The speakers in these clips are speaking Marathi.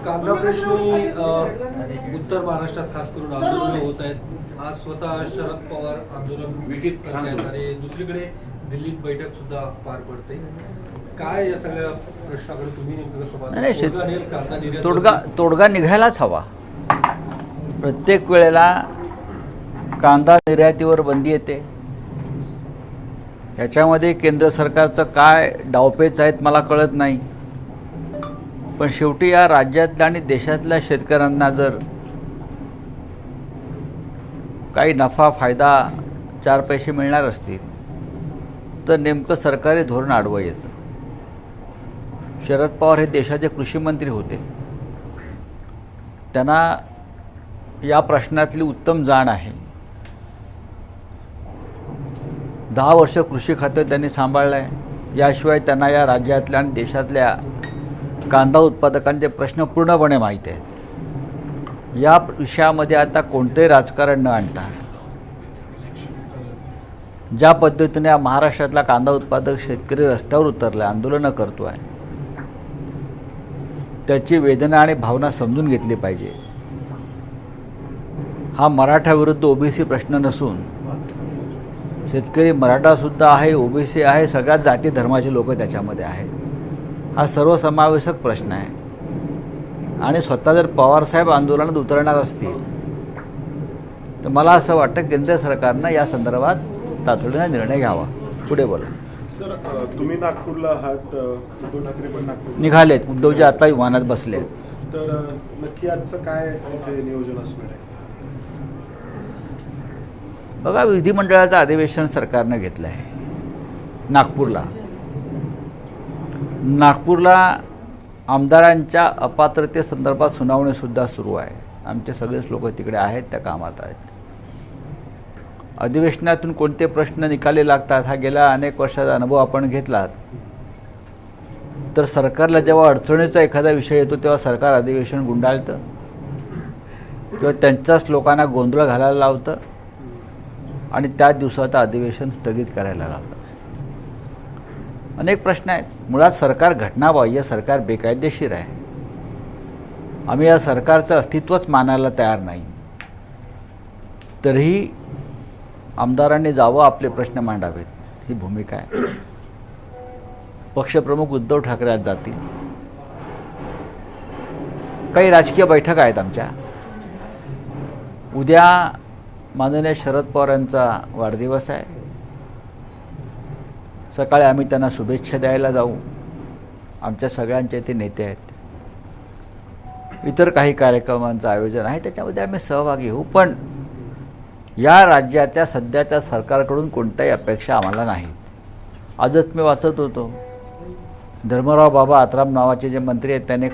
कांदा प्रश्नी उत्तर महाराष्ट्रात खास करून आंदोलन होत आहेत. आज स्वतः शरद पवार आंदोलन विहित करतात आणि दुसरीकडे दिल्लीत बैठक सुद्धा पार पडते. काय या सगळ्या प्रश्नाकडे तुम्ही नेमकं कसं पाहता? तोडगा निघायलाच हवा. प्रत्येक वेळेला कांदा निर्यातीवर बंदी येते. ह्याच्यामध्ये केंद्र सरकारचं काय डावपेच आहेत मला कळत नाही. पण शेवटी या राज्यातल्या आणि देशातल्या शेतकऱ्यांना जर काही नफा फायदा 4 पैसे मिळणार असतील तर नेमकं सरकारी धोरण आडवं येतं. शरद पवार हे देशाचे कृषी मंत्री होते. त्यांना या प्रश्नातली उत्तम जाण आहे. 10 वर्ष कृषी खातं त्यांनी सांभाळलं आहे. याशिवाय त्यांना या राज्यातल्या आणि देशातल्या कांदा उत्पादकांचे प्रश्न पूर्णपणे माहीत आहेत. या विषयामध्ये आता कोणतेही राजकारण न आणता ज्या पद्धतीने या महाराष्ट्रातला कांदा उत्पादक शेतकरी रस्त्यावर उतरला आंदोलनं करतो आहे त्याची वेदना आणि भावना समजून घेतली पाहिजे. हा मराठा विरुद्ध ओबीसी प्रश्न नसून शेतकरी मराठासुद्धा आहे, ओबीसी आहे, सगळ्याच जाती धर्माचे लोक त्याच्यामध्ये आहेत. हा सर्वसमावेशक प्रश्न आहे. आणि स्वतः जर पवारसाहेब आंदोलनात उतरणार असतील तर मला असं वाटतं केंद्र सरकारनं या संदर्भात तातडीने निर्णय घ्यावा. पुढे बोला. सर, तुम्ही नागपूरला आहात, उद्धव ठाकरे पण नागपूर निघालेत. उद्धवजी आता विमानात बसले. तर नक्की आजचं काय तिथे नियोजन असणार आहे? बघा, विधिमंडळाचं अधिवेशन सरकारनं घेतलं आहे नागपूरला आमदारांच्या अपात्रतेसंदर्भात सुनावणीसुद्धा सुरू आहे. आमचे सगळेच लोक तिकडे आहेत, त्या कामात आहेत. अधिवेशनातून कोणते प्रश्न निकाली लागतात हा गेल्या अनेक वर्षाचा अनुभव आपण घेतलात तर सरकारला जेव्हा अडचणीचा एखादा विषय येतो तेव्हा सरकार अधिवेशन गुंडाळतं किंवा त्यांच्याच लोकांना गोंधळ घालायला लावतं आणि त्याच दिवसाचं अधिवेशन स्थगित करायला लावतं. अनेक प्रश्न आहेत. मुळात सरकार घटनाबाह्य, सरकार बेकायदेशीर आहे. आम्ही या सरकारचं अस्तित्वच मानायला तयार नाही. तरीही आमदारांनी जावं, आपले प्रश्न मांडावेत, ही भूमिका आहे. पक्षप्रमुख उद्धव ठाकरे आज जातील. काही राजकीय बैठका आहेत आमच्या. उद्या माननीय शरद पवार यांचा वाढदिवस आहे. सकाळी आम्ही त्यांना शुभेच्छा द्यायला जाऊ. आमच्या सगळ्यांचे ते नेते आहेत. इतर काही कार्यक्रमांचं आयोजन आहे, त्याच्यामध्ये आम्ही सहभागी होऊ. पण या राज्याच्या सध्याच्या सरकारकडून कोणत्याही अपेक्षा आम्हाला नाही. आजच मी वाचत होतो, धर्मराव बाबा आत्राम नावाचे जे मंत्री आहेत त्याने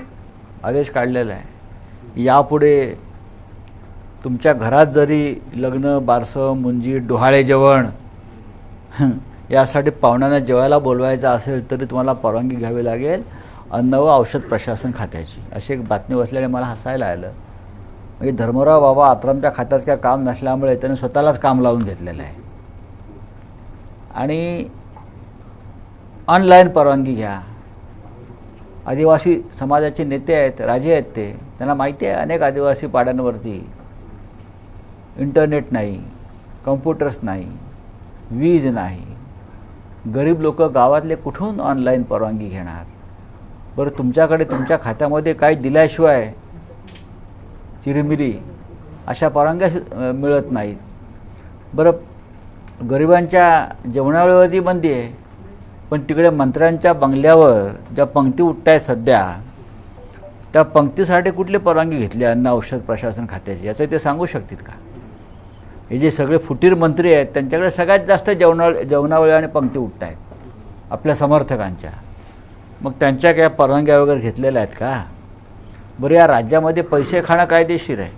आदेश काढलेला आहे, यापुढे तुमच्या घरात जरी लग्न, बारसं, मुंजी, डोहाळे जेवण यासाठी पाहुण्यांना जेवायला बोलवायचं असेल तरी तुम्हाला परवानगी घ्यावी लागेल अन्न व औषध प्रशासन खात्याची. अशी एक बातमी वाचल्याने मला हसायला आलं. म्हणजे धर्मराव बाबा आत्रामच्या खात्यात काय काम नसल्यामुळे त्याने स्वतःलाच काम लावून घेतलेलं आहे. आणि ऑनलाईन परवानगी घ्या. आदिवासी समाजाचे नेते आहेत, राजे आहेत, ते त्यांना माहिती आहे अनेक आदिवासी पाड्यांवरती इंटरनेट नाही, कम्प्युटर्स नाही, वीज नाही. गरीब लोक गावातले कुठून ऑनलाईन परवानगी घेणार? बरं, तुमच्याकडे तुमच्या खात्यामध्ये काही दिल्याशिवाय चिरीमिरी अशा परवानग्या मिळत नाहीत. बरं, गरिबांच्या जेवणावेळेवरती बंदी आहे, पण तिकडे मंत्र्यांच्या बंगल्यावर ज्या पंक्ती उठत आहेत सध्या, त्या पंक्तीसाठी कुठली परवानगी घेतली अन्न औषध प्रशासन खात्याची? याचं ते सांगू शकतील का? हे जे सगळे फुटीर मंत्री आहेत त्यांच्याकडे सगळ्यात जास्त जेवणावेळी आणि पंक्ती उठत आहेत आपल्या समर्थकांच्या. मग त्यांच्या काय परवानग्या वगैरे घेतलेल्या आहेत का? बरं, या राज्यामध्ये पैसे खाणं कायदेशीर आहे.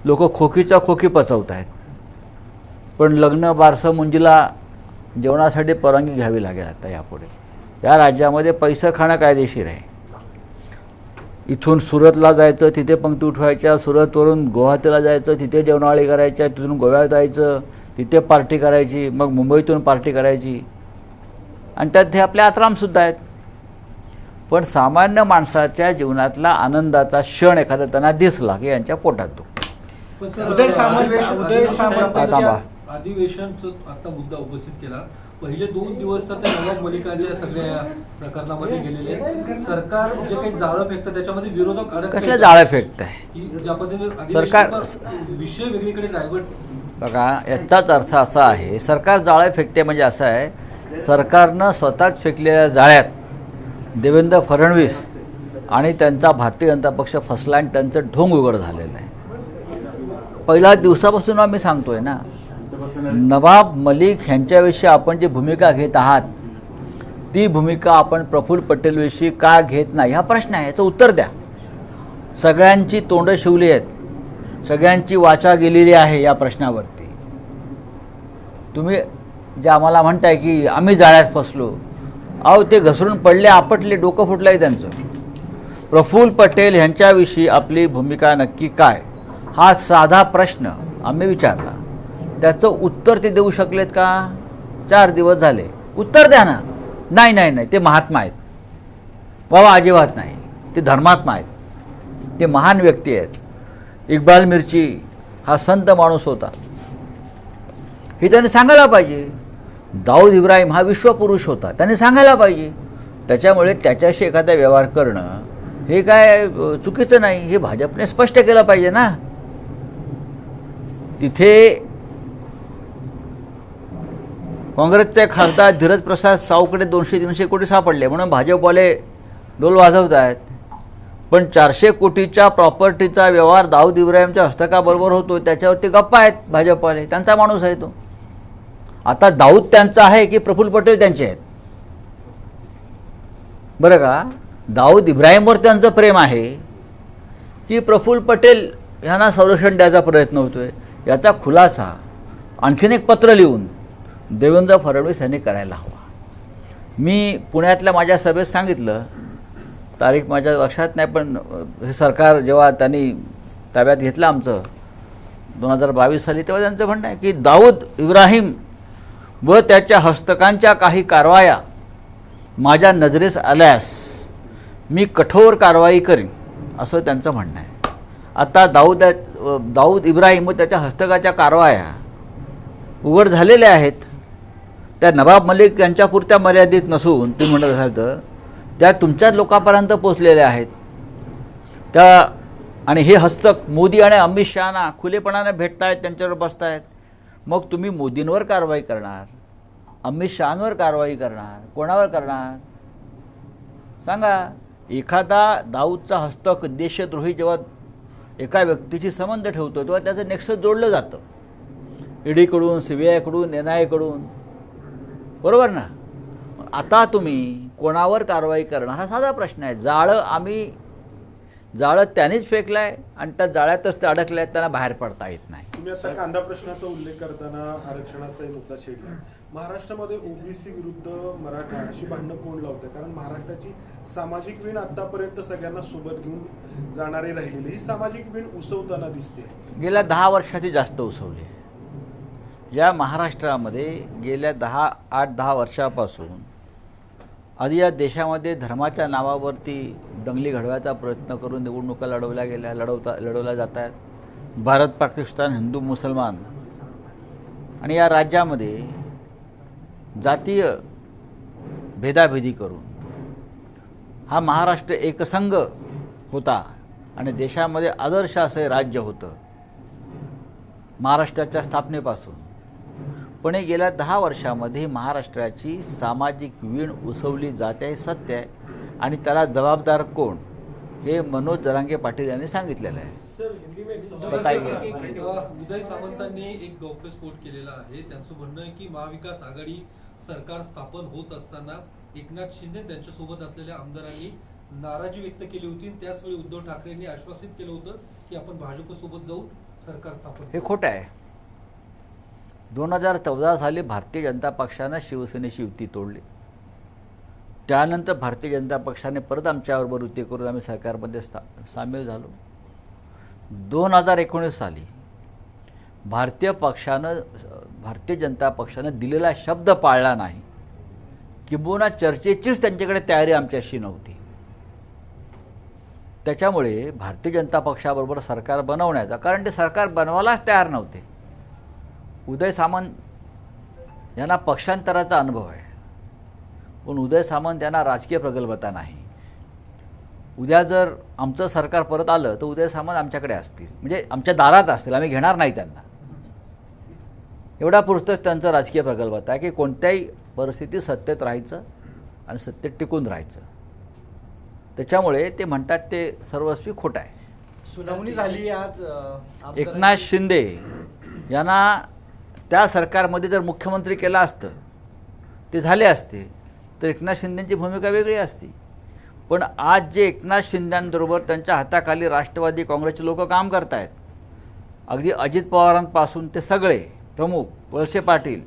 लोक खोकीचा खोकी पचवत आहेत, पण लग्न, बारसं, मुंजीला जेवणासाठी परवानगी घ्यावी लागेल आता यापुढे. या राज्यामध्ये पैसे खाणं कायदेशीर आहे. इथून सुरतला जायचं, तिथे पंक्ती उठवायच्या, सुरतवरून गुवाहाटीला जायचं, तिथे जेवणावळी करायच्या, तिथून गोव्यात जायचं, तिथे पार्टी करायची, मग मुंबईतून पार्टी करायची. आणि त्यात हे आपले आत्रामसुद्धा आहेत. पण सामान्य माणसाच्या जीवनातला आनंदाचा क्षण एखादा त्यांना दिसला की यांच्या पोटात दुखतं. पण सर, उदय सामंत थांबा. अधिवेशनचा आता मुद्दा उपस्थित केला. पहिले 2 दिवस तर त्या नवाब मलिकांच्या सगळ्या प्रकरणामध्ये गेलेले आहेत. सरकार जे काही जाळं फेकतं त्याच्यामध्ये विरोधक अडकले. कसलं जाळं फेकत आहे? की ज्या पद्धतीने सरकार- अधिवेशनाचा विषय वेगळीकडे डायव्हर्ट. बघा, याचाच अर्थ असा आहे, सरकार जाळं फेकते म्हणजे असं आहे, सरकारनं स्वतःच फेकलेल्या जाळ्यात देवेंद्र फडणवीस आणि त्यांचा भारतीय जनता पक्ष फसला आणि त्यांचं ढोंग उघड झालेलं आहे. पहिल्या दिवसापासून आम्ही सांगतोय ना, नवाब मलिक ह्यांच्याविषयी आपण जी भूमिका घेत आहात ती भूमिका आपण प्रफुल्ल पटेलविषयी का घेत नाही हा प्रश्न आहे. याचं उत्तर द्या. सगळ्यांची तोंडं शिवली आहेत, सगळ्यांची वाचा गेलेली आहे या प्रश्नावरती. तुम्ही जे आम्हाला म्हणताय की आम्ही जाळ्यात फसलो, अहो ते घसरून पडले, आपटले, डोकं फुटलं आहे त्यांचं. प्रफुल्ल पटेल ह्यांच्याविषयी आपली भूमिका नक्की काय हा साधा प्रश्न आम्ही विचारला. त्याचं उत्तर ते देऊ शकलेत का? 4 दिवस झाले, उत्तर द्या ना. नाही नाही नाही, ते महात्मा आहेत बाबा, अजिबात नाही, ते धर्मात्मा आहेत, ते महान व्यक्ती आहेत. इक्बाल मिर्ची हा संत माणूस होता, हे त्यांनी सांगायला पाहिजे. दाऊद इब्राहिम हा विश्वपुरुष होता, त्यांनी सांगायला पाहिजे. त्याच्यामुळे त्याच्याशी एखादा व्यवहार करणं हे काय चुकीचं नाही, हे भाजपने स्पष्ट केलं पाहिजे ना. तिथे काँग्रेसचे खासदार धीरज प्रसाद सावकडे 200-300 कोटी सापडले म्हणून भाजपवाले डोल वाजवत आहेत. पण 400 कोटीच्या प्रॉपर्टीचा व्यवहार दाऊद इब्राहिमच्या हस्तकाबरोबर होतो, त्याच्यावरती गप्पा आहेत भाजपवाले. त्यांचा माणूस आहे तो. आता दाऊद त्यांचा आहे की प्रफुल्ल पटेल त्यांचे आहेत? बरं का, दाऊद इब्राहिमवर त्यांचं प्रेम आहे की प्रफुल्ल पटेल यांना संरक्षण द्यायचा प्रयत्न होतोय? याचा खुलासा आणखीन एक पत्र लिहून देवेंद्र फडणवीस यांनी करायला हवा. मी पुण्यातल्या माझ्या सभेत सांगितलं, तारीख माझ्या लक्षात नाही, पण हे सरकार जेव्हा त्यांनी ताब्यात घेतलं आमचं 2022 साली, तेव्हा त्यांचं म्हणणं आहे की दाऊद इब्राहिम व त्याच्या हस्तकांच्या काही कारवाया माझ्या नजरेस आल्यास मी कठोर कारवाई करीन, असं त्यांचं म्हणणं आहे. आता दाऊद इब्राहिम व त्याच्या हस्तकाच्या कारवाया उघड झालेल्या आहेत. त्या नवाब मलिक यांच्यापुरत्या मर्यादित नसून तुम्ही म्हणत असाल तर त्या तुमच्याच लोकांपर्यंत पोचलेल्या आहेत. त्या आणि हे हस्तक मोदी आणि अमित शहाना खुलेपणाने भेटतायत, त्यांच्यावर बसतायत. मग तुम्ही मोदींवर कारवाई करणार, अमित शहांवर कारवाई करणार, कोणावर करणार सांगा? एखादा दाऊदचा हस्तक देशद्रोही जेव्हा एका व्यक्तीशी संबंध ठेवतो तेव्हा त्याचं नेक्सस जोडलं जातं, ईडीकडून, CBI-कडून, NIA-कडून, बरोबर ना. आता तुम्ही कोणावर कारवाई करणार हा साधा प्रश्न आहे. जाळं त्यांनीच फेकलंय आणि त्या जाळ्यातच ते अडकले आहेत, त्यांना बाहेर पडता येत नाही. तुम्ही आता कांदा प्रश्नाचा उल्लेख करताना आरक्षणाचा मुद्दा छेडला. महाराष्ट्रामध्ये ओबीसी विरुद्ध मराठा अशी भांडणं कोण लावतंय? कारण महाराष्ट्राची सामाजिक वीण आतापर्यंत सगळ्यांना सोबत घेऊन जाणारी राहिलेली, ही सामाजिक वीण उसवताना दिसते. गेल्या 10 वर्षात जास्त उसवली. या महाराष्ट्रामध्ये गेल्या 8-10 वर्षापासून आधी या देशामध्ये धर्माच्या नावावरती दंगली घडवायचा प्रयत्न करून निवडणुका लढवल्या जात आहेत. भारत, पाकिस्तान, हिंदू, मुसलमान आणि या राज्यामध्ये जातीय भेदाभेदी करून हा महाराष्ट्र एकसंघ होता आणि देशामध्ये आदर्श असे राज्य होतं महाराष्ट्राच्या स्थापनेपासून. पण गेल्या 10 वर्षामध्ये महाराष्ट्राची सामाजिक वीण उसवली जाते आहे, सत्य आहे. आणि त्याला जबाबदार कोण हे मनोज जरांगे पाटील यांनी सांगितलेलं आहे. उदय सामंतांनी एक गौप्यस्फोट केलेला आहे. त्यांचं म्हणणं आहे की महाविकास आघाडी सरकार स्थापन होत असताना एकनाथ शिंदे त्यांच्यासोबत असलेल्या आमदारांनी नाराजी व्यक्त केली होती. त्याचवेळी उद्धव ठाकरेंनी आश्वासित केलं होतं की आपण भाजपसोबत जाऊन सरकार स्थापन. हे खोटं आहे. 2014 साली भारतीय जनता पक्षानं शिवसेनेशी युती तोडली. त्यानंतर भारतीय जनता पक्षाने परत आमच्याबरोबर युती करून आम्ही सरकारमध्ये सामील झालो. 2019 साली भारतीय जनता पक्षानं दिलेला शब्द पाळला नाही, किंबहुना चर्चेचीच त्यांच्याकडे तयारी आमच्याशी नव्हती. त्याच्यामुळे भारतीय जनता पक्षाबरोबर सरकार बनवण्याचा, कारण ते सरकार बनवायलाच तयार नव्हते. उदय सामंत यांना पक्षांतराचा अनुभव आहे, पण उदय सामंत यांना राजकीय प्रगल्भता नाही. उद्या जर आमचं सरकार परत आलं तर उदय सामंत आमच्याकडे असतील, म्हणजे आमच्या दारात असतील, आम्ही घेणार नाही त्यांना. एवढा पुरतच त्यांचं राजकीय प्रगल्भता आहे की कोणत्याही परिस्थितीत सत्तेत राहायचं आणि सत्तेत टिकून राहायचं. त्याच्यामुळे ते म्हणतात ते सर्वस्वी खोटं आहे. सुनावणी झाली आज एकनाथ शिंदे यांना त्या सरकारमध्ये जर मुख्यमंत्री केलं असतं, ते झाले असते, तर एकनाथ शिंदेंची भूमिका वेगळी असती. पण आज जे एकनाथ शिंदेंबरोबर त्यांच्या हाताखाली राष्ट्रवादी काँग्रेसचे लोक काम करत आहेत, अगदी अजित पवारांपासून ते सगळे प्रमुख, वळसे पाटील,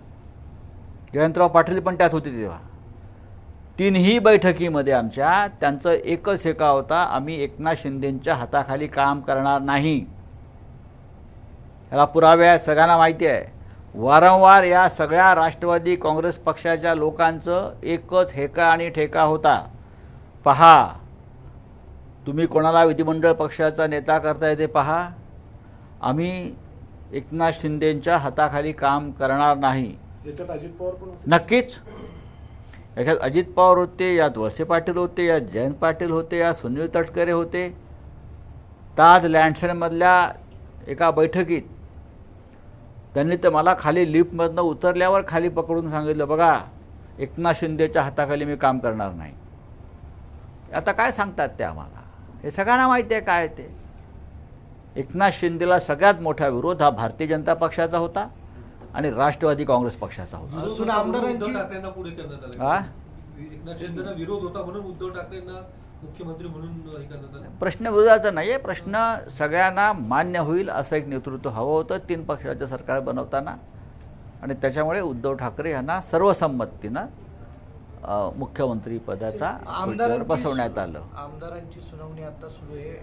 जयंतराव पाटील पण त्यात होते तेव्हा, तीनही बैठकीमध्ये आमच्या त्यांचं एकच हेका होता, आम्ही एकनाथ शिंदेंच्या हाताखाली काम करणार नाही. याला पुरावे आहेत, सगळ्यांना माहिती आहे. वारंवार या सगळ्या राष्ट्रवादी काँग्रेस पक्षाच्या लोकांचं एकच हेका आणि ठेका होता, पहा तुम्ही कोणाला विधिमंडळ पक्षाचा नेता करताय ते पहा, आम्ही एकनाथ शिंदेंच्या हाताखाली काम करणार नाही. याच्यात अजित पवार पण होते. नक्कीच याच्यात अजित पवार होते, यात वळसे पाटील होते, यात जयंत पाटील होते, यात सुनील तटकरे होते. ताज लँडसेनमधल्या एका बैठकीत त्यांनी तर मला खाली लिफ्टमधनं उतरल्यावर खाली पकडून सांगितलं, बघा एकनाथ शिंदेच्या हाताखाली मी काम करणार नाही. आता काय सांगतात ते आम्हाला, हे सगळ्यांना माहिती आहे काय ते. एकनाथ शिंदेला सगळ्यात मोठा विरोध हा भारतीय जनता पक्षाचा होता आणि राष्ट्रवादी काँग्रेस पक्षाचा होता. उद्धव ठाकरेंना पुढे करण्यात आलं. हा? एकनाथ शिंदेना विरोध होता म्हणून उद्धव ठाकरेंना मुख्यमंत्री म्हणून हे करण्यात आलं. प्रश्न विरोधाचा नाही आहे, प्रश्न सगळ्यांना मान्य होईल असं एक नेतृत्व हवं होतं 3 पक्षाचं सरकार बनवताना, आणि त्याच्यामुळे उद्धव ठाकरे यांना सर्वसंमतीनं मुख्यमंत्री पदाचा खुर्चीवर बसवण्यात आलं. आमदारांची सुनावणी आता सुरू आहे.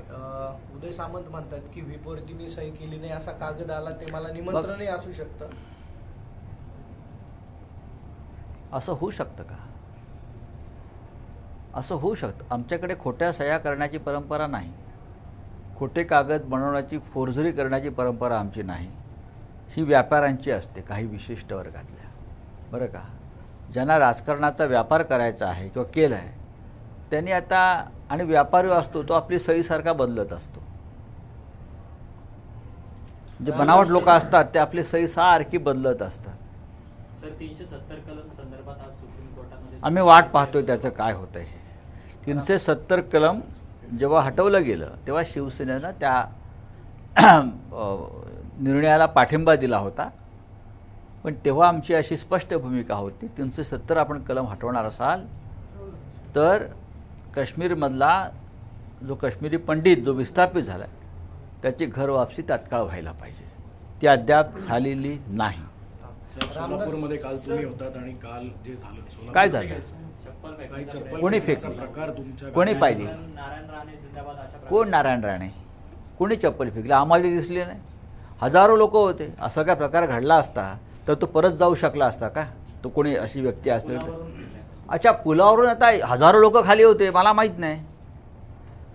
उदय सामंत म्हणतात की व्हीपवरती मी सही केली नाही, असा कागद आला, ते मला निमंत्रणही असू शकतं. असं होऊ शकतं का? असं होऊ शकतं. आमच्याकडे खोट्या सह्या करण्याची परंपरा नाही, खोटे कागद बनवण्याची, फोर्जरी करण्याची परंपरा आमची नाही. ही व्यापाऱ्यांची असते, काही विशिष्ट वर्गातल्या, बरं का. ज्यांना राजकारणाचा व्यापार करायचा आहे किंवा केला आहे त्यांनी आता, आणि व्यापारी असतो तो आपली सहीसारखा बदलत असतो. जे बनावट लोक असतात ते आपली सही सारखी बदलत असतात. सर 370 कलम संदर्भात आज सुप्रीम कोर्टामध्ये आम्ही वाट पाहतोय त्याचं काय होतंय. 370 कलम जेव्हा हटवलं गेलं तेव्हा शिवसेनेनं त्या निर्णयाला पाठिंबा दिला होता, पण तेव्हा आमची अशी स्पष्ट भूमिका होती, 370 आपण कलम हटवणार असाल तर काश्मीरमधला जो काश्मीरी पंडित जो विस्थापित झाला त्याची घर वापसी तात्काळ व्हायला पाहिजे. ती अद्याप झालेली नाही. सोलापूरमध्ये काल तुम्ही होतात आणि काल जे झालं काय झालं? चप्पल काही चप्पल कोणी फेकण्याचा फेकली? प्रकार तुमच्या कोणी पाहिली? नारायण राणे जिंदाबाद अशा प्रकारे कोण नारायण राणे? कोणी चप्पल फेकली? आम्हाला ती दिसली नाही. हजारो लोक होते. असा काय प्रकार घडला असता तर तो परत जाऊ शकला असता का? तो कोणी अशी व्यक्ती असेल तर. अच्छा, पुलावरून आता हजारो लोक खाली होते, मला माहीत नाही.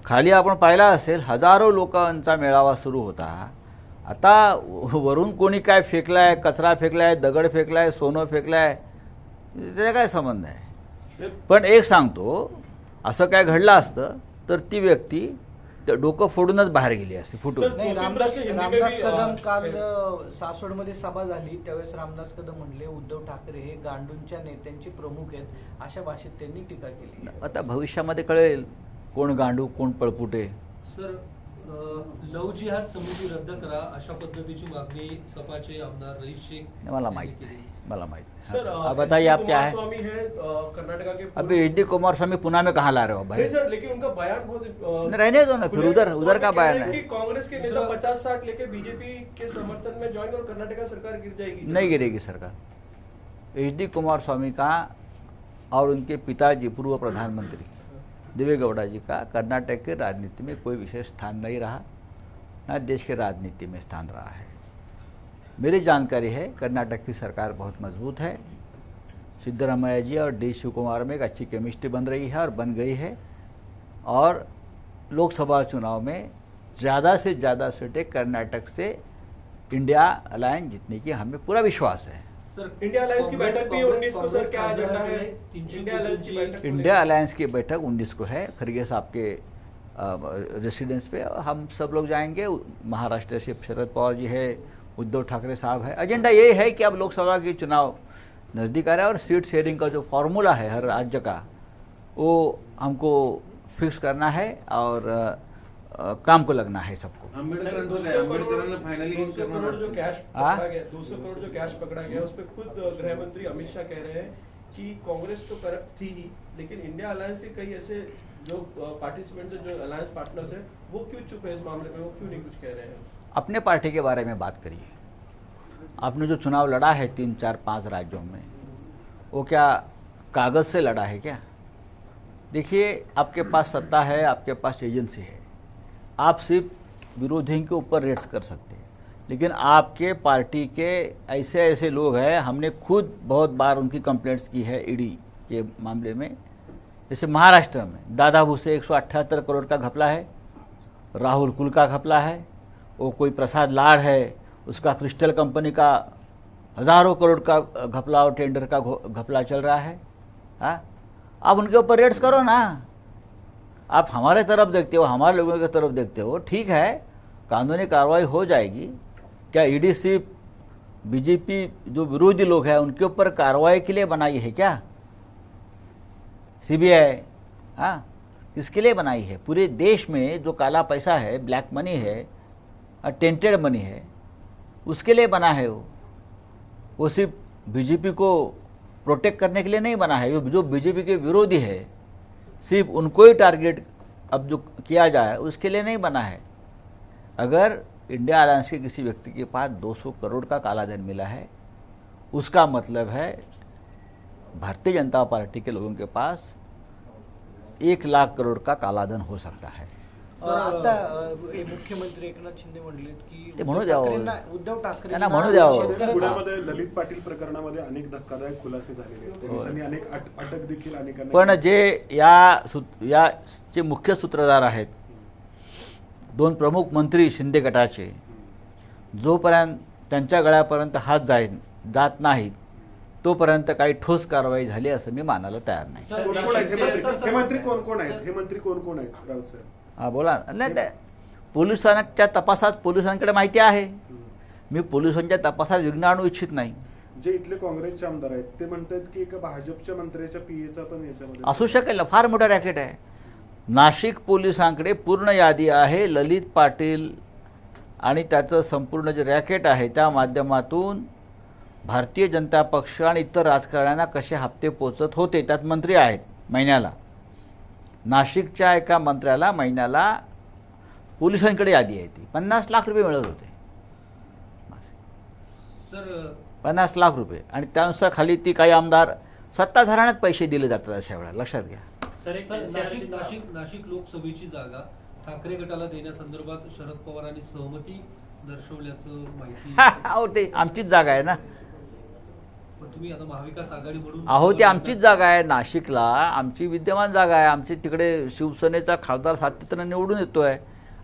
खाली आपण पाहिला असेल हजारो लोकांचा मेळावा सुरू होता. आता वरून कोणी काय फेकलाय, कचरा फेकलाय, दगड फेकलाय, सोनं फेकलाय, त्याचा काय संबंध आहे? पण एक सांगतो, असं काय घडलं असतं तर ती व्यक्ती डोकं फोडूनच बाहेर गेली असते, फुटून. नाही, रामदास कदम काल सासवडमध्ये सभा झाली त्यावेळेस रामदास कदम म्हणले उद्धव ठाकरे हे गांडूंच्या नेत्यांचे प्रमुख आहेत, अशा भाषेत त्यांनी टीका केली. आता भविष्यामध्ये कळेल कोण गांडू कोण पळपुटे. सर, लव जिहाद समिती रद्द करा अशा पद्धतीची मागणी सपाचे आमदार रईस शेख मला माहित नाही, मला माहित सर, नहीं. अब बताइए आप क्या है? स्वामी है कर्नाटका के अभी एच डी कुमार स्वामी पुणे में कहाँ ला रहे हो भाई? नहीं सर, लेकिन उनका बयान बहुत रहने दो ना, फिर उधर का बयान है. कि कांग्रेस के नेता 50-60 लेके बीजेपी के समर्थन में ज्वाइन और कर्नाटका सरकार गिर जाएगी. नहीं गिरेगी सरकार. एच डी कुमार स्वामी का और उनके पिताजी पूर्व प्रधानमंत्री देवेगौड़ा जी का कर्नाटक के राजनीति में कोई विशेष स्थान नहीं रहा, न देश के राजनीति में स्थान रहा है. मेरी जानकारी है कर्नाटक की सरकार बहुत मजबूत है. सिद्धरामैया जी और डी शिव कुमार में एक अच्छी केमिस्ट्री बन रही है और बन गई है, और लोकसभा चुनाव में ज़्यादा से ज़्यादा सीटें कर्नाटक से इंडिया अलायंस जीतने की हमें पूरा विश्वास है। सर, इंडिया अलायंस की बैठक भी 19 को सर क्या कांग्रेस एजेंडा है? खासदारांकडे 300 इंडिया अलायंस की बैठक को इंडिया अलायंस की बैठक 19 को है खरगे साहब के रेसिडेंस पे। हम सब लोग जाएंगे। महाराष्ट्र से शरद पवार जी है, उद्धव ठाकरे साहब है। एजेंडा ये है कि अब लोकसभा के चुनाव नज़दीक आ रहा है और सीट शेयरिंग का जो फॉर्मूला है हर राज्य का, वो हमको फिक्स करना है और काम को लगना है सबको। आंबेडकरांना फाइनली 200 करोड़ जो कैश हाँ? पकड़ा गया, 200 करोड़ जो कैश पकड़ा गया, उस पे खुद गृह मंत्री अमित शाह कह रहे हैं कि कांग्रेस तो करप्ट थी ही, लेकिन इंडिया अलायंस के कई ऐसे जो पार्टिसिपेंट्स है, जो अलायंस पार्टनर्स है, वो क्यों चुप है इस मामले में, वो क्यों नहीं कुछ कह रहे हैं? अपने पार्टी के बारे में बात करिए। आपने जो चुनाव लड़ा है 3, 4, 5 राज्यों में, वो क्या कागज़ से लड़ा है क्या? देखिए, आपके पास सत्ता है, आपके पास एजेंसी है, आप सिर्फ विरोधियों के ऊपर रेड्स कर सकते हैं, लेकिन आपके पार्टी के ऐसे ऐसे लोग हैं, हमने खुद बहुत बार उनकी कंप्लेंट्स की है ईडी के मामले में। जैसे महाराष्ट्र में दादा भूसे 178 करोड़ का घपला है, राहुल कुल का घपला है, वो कोई प्रसाद लाड है, उसका क्रिस्टल कंपनी का हज़ारों करोड़ का घपला और टेंडर का घपला चल रहा है। हाँ, आप उनके ऊपर रेड्स करो ना। आप हमारे तरफ देखते हो, हमारे लोगों की तरफ देखते हो, ठीक है, कानूनी कार्रवाई हो जाएगी। क्या ईडी सिर्फ बीजेपी जो विरोधी लोग हैं उनके ऊपर कार्रवाई के लिए बनाई है क्या? सीबीआई हाँ किसके लिए बनाई है? पूरे देश में जो काला पैसा है, ब्लैक मनी है, टेंटेड मनी है, उसके लिए बना है। वो सिर्फ बीजेपी को प्रोटेक्ट करने के लिए नहीं बना है। जो बीजेपी के विरोधी है, सिर्फ उनको ही टारगेट अब जो किया जाए उसके लिए नहीं बना है। अगर इंडिया अलायंस के किसी व्यक्ति के पास 200 करोड़ का कालाधन मिला है, उसका मतलब है भारतीय जनता पार्टी के लोगों के पास 1 लाख करोड़ का कालाधन हो सकता है। आता मुख्यमंत्री एकनाथ शिंदे म्हणलेत की ते म्हणू द्यावं. उद्धव ठाकरे त्यांना म्हणू द्यावं. पुण्यामध्ये ललित पाटील प्रकरणामध्ये अनेक धक्कादायक खुलासे झालेले आहेत. पोलिसांनी अनेक अटक देखील अनेकांना. पण जे याचे मुख्य सूत्रधार आहेत, 2 प्रमुख मंत्री शिंदे गटाचे, जोपर्यंत त्यांच्या गळ्यापर्यंत हात जात नाहीत तोपर्यंत काही ठोस कारवाई झाली असं मी मानायला तयार नाही. कोण आहेत हे मंत्री? कोण आहेत हे मंत्री? कोण आहेत राऊत साहेब? हा बोला. नाही, पोलिसांच्या तपासात पोलिसांकडे माहिती आहे. मी पोलिसांच्या तपासात विघ्न आणू इच्छित नाही. जे इथले काँग्रेसचे आमदार आहेत ते म्हणतात की एका भाजपच्या मंत्र्याच्या पीएचा पण याच्यामध्ये असू शकेल ना. फार मोठा रॅकेट आहे. नाशिक पोलिसांकडे पूर्ण यादी आहे. ललित पाटील आणि त्याचं संपूर्ण जे रॅकेट आहे त्या माध्यमातून भारतीय जनता पक्ष आणि इतर राजकारण्यांना कसे हप्ते पोचत होते, त्यात मंत्री आहेत. महिन्याला नाशिकच्या एका मंत्र्याला महिन्याला पोलिसांकडे यादी आहे, ती 50 लाख रुपये मिळत होते. सर 50 लाख रुपये. आणि त्यानुसार खाली ती काही आमदार सत्ताधाऱ्यांनाच पैसे दिले जातात अशा वेळा. लक्षात घ्या. सर एक नाशिक लोकसभेची जागा ठाकरे गटाला देण्यासंदर्भात शरद पवारांनी सहमती दर्शवल्याचं माहिती. अहो, ते आमचीच जागा आहे ना. पण तुम्ही आता महाविकास आघाडी म्हणून. अहो, ती आमचीच जागा आहे. नाशिकला आमची विद्यमान जागा आहे. आमची तिकडे शिवसेनेचा खासदार सातत्यानं निवडून येतोय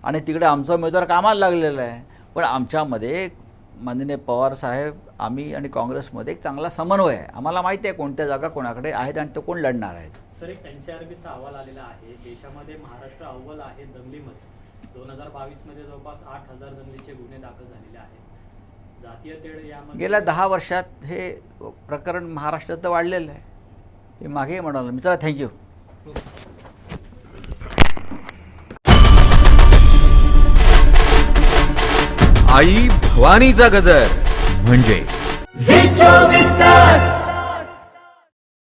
आणि तिकडे आमचा उमेदवार कामाला लागलेला आहे. पण आमच्यामध्ये माननीय पवार साहेब, आम्ही आणि काँग्रेसमध्ये एक चांगला समन्वय आहे. आम्हाला माहिती आहे कोणत्या जागा कोणाकडे आहेत आणि तो कोण लढणार आहेत. सर एक एनसीआरबीचा अहवाल आलेला आहे. देशामध्ये महाराष्ट्र अव्वल आहे दंगलीमध्ये. 2022 मध्ये जवळपास 8000 दंगलीचे गुन्हे दाखल झालेले आहेत. जातीय तेढ यामध्ये गेल्या 10 वर्षात हे प्रकरण महाराष्ट्रात वाढलेलं आहे. हे मागे म्हणाल मी. चला, थँक्यू. आई भवानीचा गजर म्हणजे झी 24 तास.